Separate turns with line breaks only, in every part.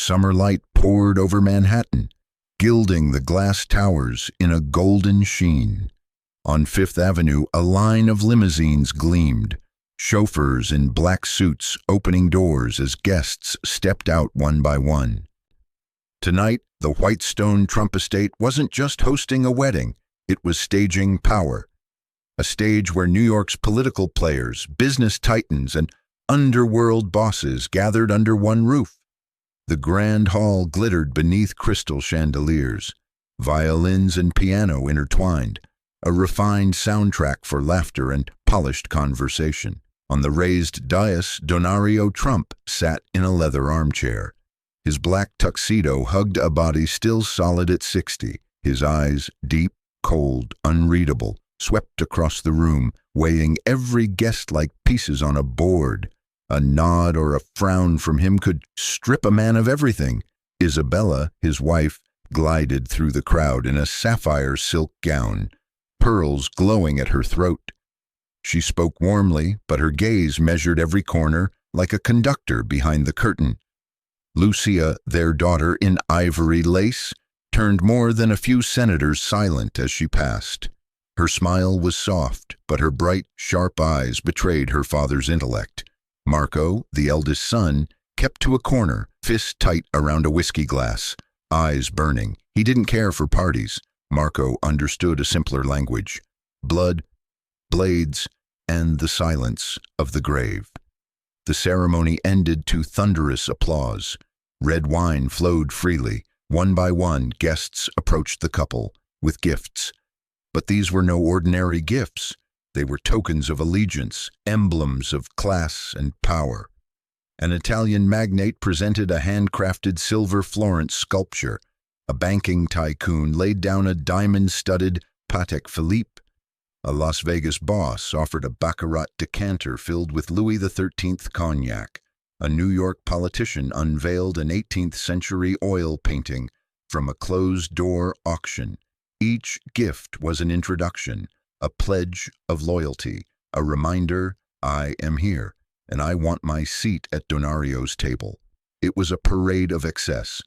Summer light poured over Manhattan, gilding the glass towers in a golden sheen. On Fifth Avenue, a line of limousines gleamed, chauffeurs in black suits opening doors as guests stepped out one by one. Tonight, the Whitestone Trump estate wasn't just hosting a wedding, it was staging power. A stage where New York's political players, business titans, and underworld bosses gathered under one roof. The grand hall glittered beneath crystal chandeliers, violins and piano intertwined, a refined soundtrack for laughter and polished conversation. On the raised dais, Donario Trump sat in a leather armchair. His black tuxedo hugged a body still solid at 60, his eyes, deep, cold, unreadable, swept across the room, weighing every guest like pieces on a board. A nod or a frown from him could strip a man of everything. Isabella, his wife, glided through the crowd in a sapphire silk gown, pearls glowing at her throat. She spoke warmly, but her gaze measured every corner like a conductor behind the curtain. Lucia, their daughter in ivory lace, turned more than a few senators silent as she passed. Her smile was soft, but her bright, sharp eyes betrayed her father's intellect. Marco, the eldest son, kept to a corner, fist tight around a whiskey glass, eyes burning. He didn't care for parties. Marco understood a simpler language: blood, blades, and the silence of the grave. The ceremony ended to thunderous applause. Red wine flowed freely. One by one, guests approached the couple with gifts. But these were no ordinary gifts. They were tokens of allegiance, emblems of class and power. An Italian magnate presented a handcrafted silver Florence sculpture. A banking tycoon laid down a diamond-studded Patek Philippe. A Las Vegas boss offered a Baccarat decanter filled with Louis XIII cognac. A New York politician unveiled an 18th-century oil painting from a closed-door auction. Each gift was an introduction, a pledge of loyalty, a reminder, I am here, and I want my seat at Donario's table. It was a parade of excess.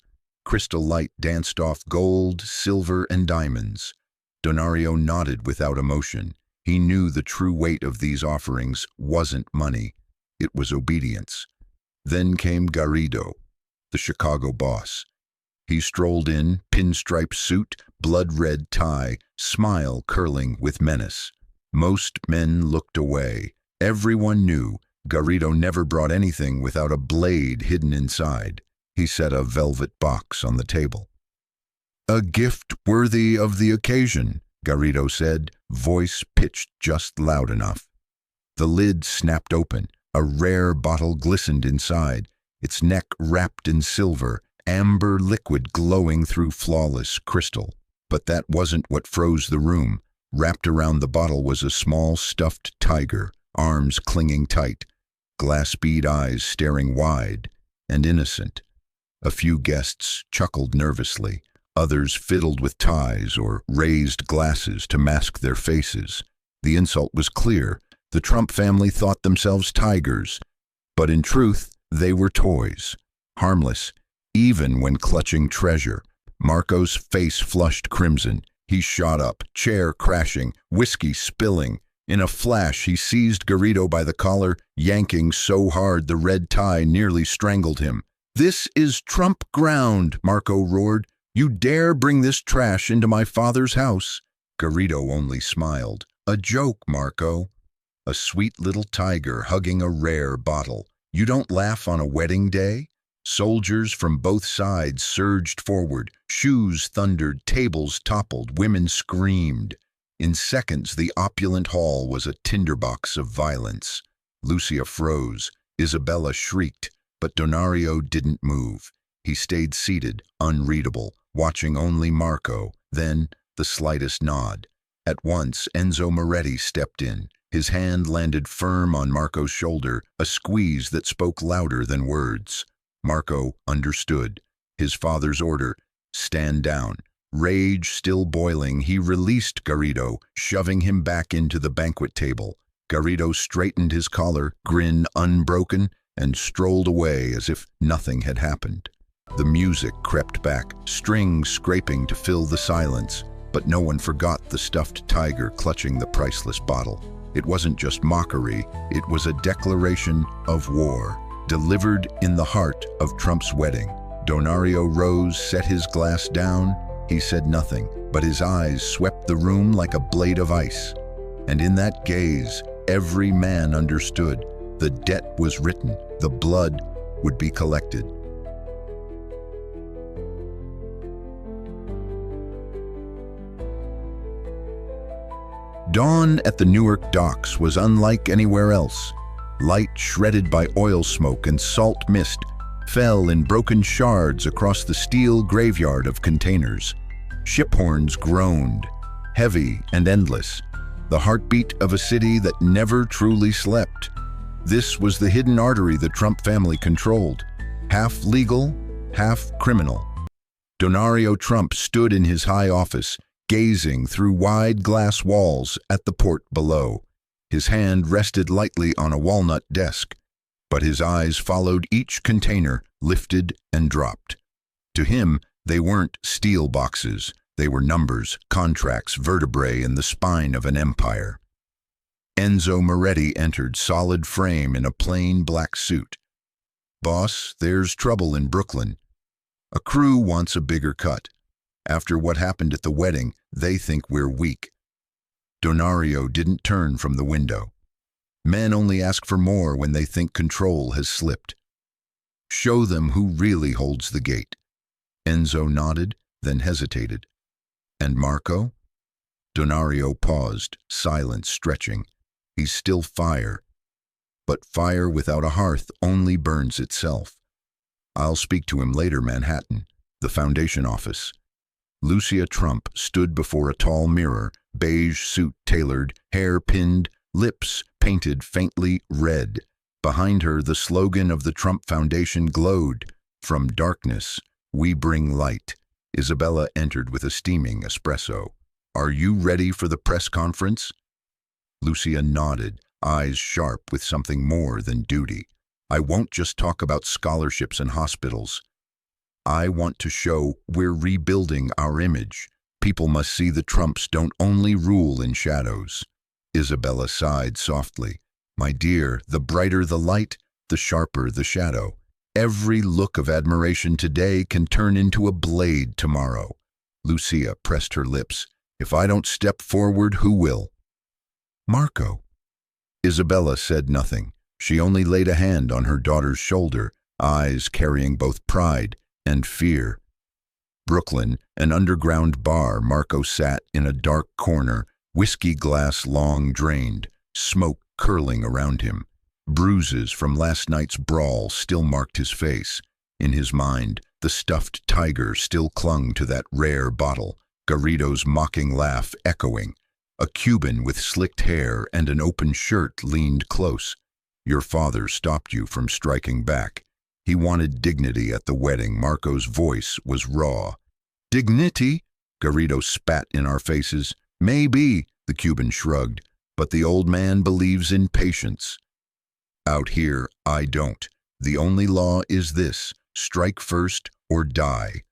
Crystal light danced off gold, silver, and diamonds. Donario nodded without emotion. He knew the true weight of these offerings wasn't money. It was obedience. Then came Garrido, the Chicago boss. He strolled in, pinstripe suit, blood-red tie, smile curling with menace. Most men looked away. Everyone knew Garrido never brought anything without a blade hidden inside. He set a velvet box on the table. "A gift worthy of the occasion," Garrido said, voice pitched just loud enough. The lid snapped open. A rare bottle glistened inside, its neck wrapped in silver, amber liquid glowing through flawless crystal. But that wasn't what froze the room. Wrapped around the bottle was a small stuffed tiger, arms clinging tight, glass-bead eyes staring wide and innocent. A few guests chuckled nervously. Others fiddled with ties or raised glasses to mask their faces. The insult was clear. The Trump family thought themselves tigers, but in truth, they were toys, harmless, even when clutching treasure. Marco's face flushed crimson. He shot up, chair crashing, whiskey spilling. In a flash, he seized Garrido by the collar, yanking so hard the red tie nearly strangled him. "This is Trump ground," Marco roared. "You dare bring this trash into my father's house?" Garrido only smiled. "A joke, Marco." A sweet little tiger hugging a rare bottle. You don't laugh on a wedding day? Soldiers from both sides surged forward. Shoes thundered, tables toppled, women screamed. In seconds, the opulent hall was a tinderbox of violence. Lucia froze. Isabella shrieked, but Donario didn't move. He stayed seated, unreadable, watching only Marco, then the slightest nod. At once, Enzo Moretti stepped in. His hand landed firm on Marco's shoulder, a squeeze that spoke louder than words. Marco understood. His father's order, stand down. Rage still boiling, he released Garrido, shoving him back into the banquet table. Garrido straightened his collar, grin unbroken, and strolled away as if nothing had happened. The music crept back, strings scraping to fill the silence, but no one forgot the stuffed tiger clutching the priceless bottle. It wasn't just mockery, it was a declaration of war, delivered in the heart of Trump's wedding. Donario rose, set his glass down. He said nothing, but his eyes swept the room like a blade of ice. And in that gaze, every man understood. The debt was written, the blood would be collected. Dawn at the Newark docks was unlike anywhere else. Light shredded by oil smoke and salt mist fell in broken shards across the steel graveyard of containers. Ship horns groaned, heavy and endless, the heartbeat of a city that never truly slept. This was the hidden artery the Trump family controlled, half legal, half criminal. Donario Trump stood in his high office, gazing through wide glass walls at the port below. His hand rested lightly on a walnut desk, but his eyes followed each container, lifted and dropped. To him, they weren't steel boxes. They were numbers, contracts, vertebrae in the spine of an empire. Enzo Moretti entered, solid frame in a plain black suit. "Boss, there's trouble in Brooklyn. A crew wants a bigger cut. After what happened at the wedding, they think we're weak." Donario didn't turn from the window. Men only ask for more when they think control has slipped. "Show them who really holds the gate." Enzo nodded, then hesitated. "And Marco?" Donario paused, silence stretching. "He's still fire. But fire without a hearth only burns itself. I'll speak to him later, Manhattan, the foundation office." Lucia Trump stood before a tall mirror, beige suit tailored, hair pinned, lips painted faintly red. Behind her, the slogan of the Trump Foundation glowed, "From darkness, we bring light." Isabella entered with a steaming espresso. "Are you ready for the press conference?" Lucia nodded, eyes sharp with something more than duty. "I won't just talk about scholarships and hospitals. I want to show we're rebuilding our image. People must see the Trumps don't only rule in shadows." Isabella sighed softly. "My dear, the brighter the light, the sharper the shadow. Every look of admiration today can turn into a blade tomorrow." Lucia pressed her lips. "If I don't step forward, who will?" "Marco." Isabella said nothing. She only laid a hand on her daughter's shoulder, eyes carrying both pride and fear. Brooklyn, an underground bar. Marco sat in a dark corner, whiskey glass long drained, smoke curling around him. Bruises from last night's brawl still marked his face. In his mind, the stuffed tiger still clung to that rare bottle, Garrido's mocking laugh echoing. A Cuban with slicked hair and an open shirt leaned close. "Your father stopped you from striking back. He wanted dignity at the wedding." Marco's voice was raw. "Dignity?" Garrido spat in our faces. "Maybe," the Cuban shrugged, "but the old man believes in patience. Out here, I don't. The only law is this: strike first or die."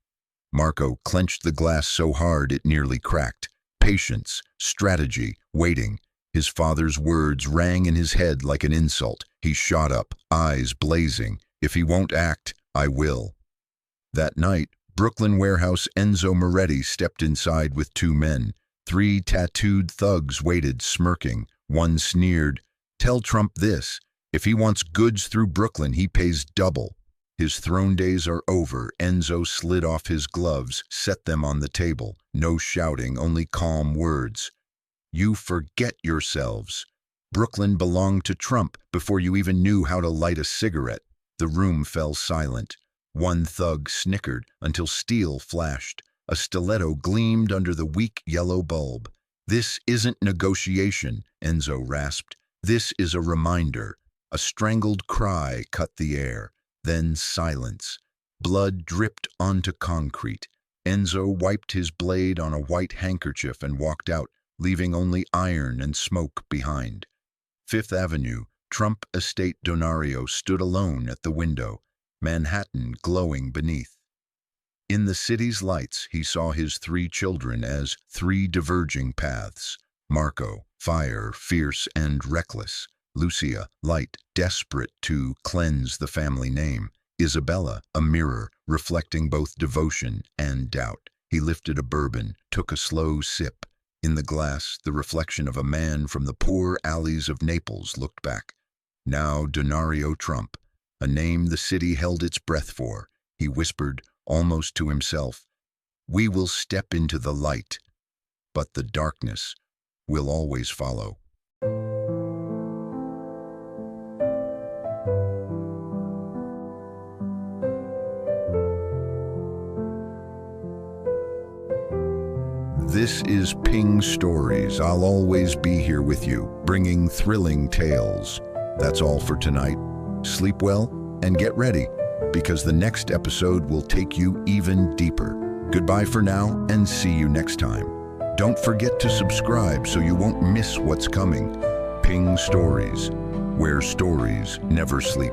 Marco clenched the glass so hard it nearly cracked. Patience, strategy, waiting. His father's words rang in his head like an insult. He shot up, eyes blazing. "If he won't act, I will." That night, Brooklyn warehouse Enzo Moretti stepped inside with two men. 3 tattooed thugs waited, smirking. One sneered, "Tell Trump this. If he wants goods through Brooklyn, he pays double." His throne days are over. Enzo slid off his gloves, set them on the table. No shouting, only calm words. "You forget yourselves. Brooklyn belonged to Trump before you even knew how to light a cigarette." The room fell silent. One thug snickered until steel flashed. A stiletto gleamed under the weak yellow bulb. "This isn't negotiation," Enzo rasped. "This is a reminder." A strangled cry cut the air. Then silence. Blood dripped onto concrete. Enzo wiped his blade on a white handkerchief and walked out, leaving only iron and smoke behind. Fifth Avenue, Trump Estate. Donario stood alone at the window, Manhattan glowing beneath. In the city's lights, he saw his three children as three diverging paths. Marco, fire, fierce and reckless. Lucia, light, desperate to cleanse the family name. Isabella, a mirror, reflecting both devotion and doubt. He lifted a bourbon, took a slow sip. In the glass, the reflection of a man from the poor alleys of Naples looked back. Now Donario Trump, a name the city held its breath for. He whispered, almost to himself, "We will step into the light, but the darkness will always follow." This is Ping.Stories. I'll always be here with you, bringing thrilling tales. That's all for tonight. Sleep well and get ready, because the next episode will take you even deeper. Goodbye for now, and see you next time. Don't forget to subscribe so you won't miss what's coming. Ping.Stories, where stories never sleep.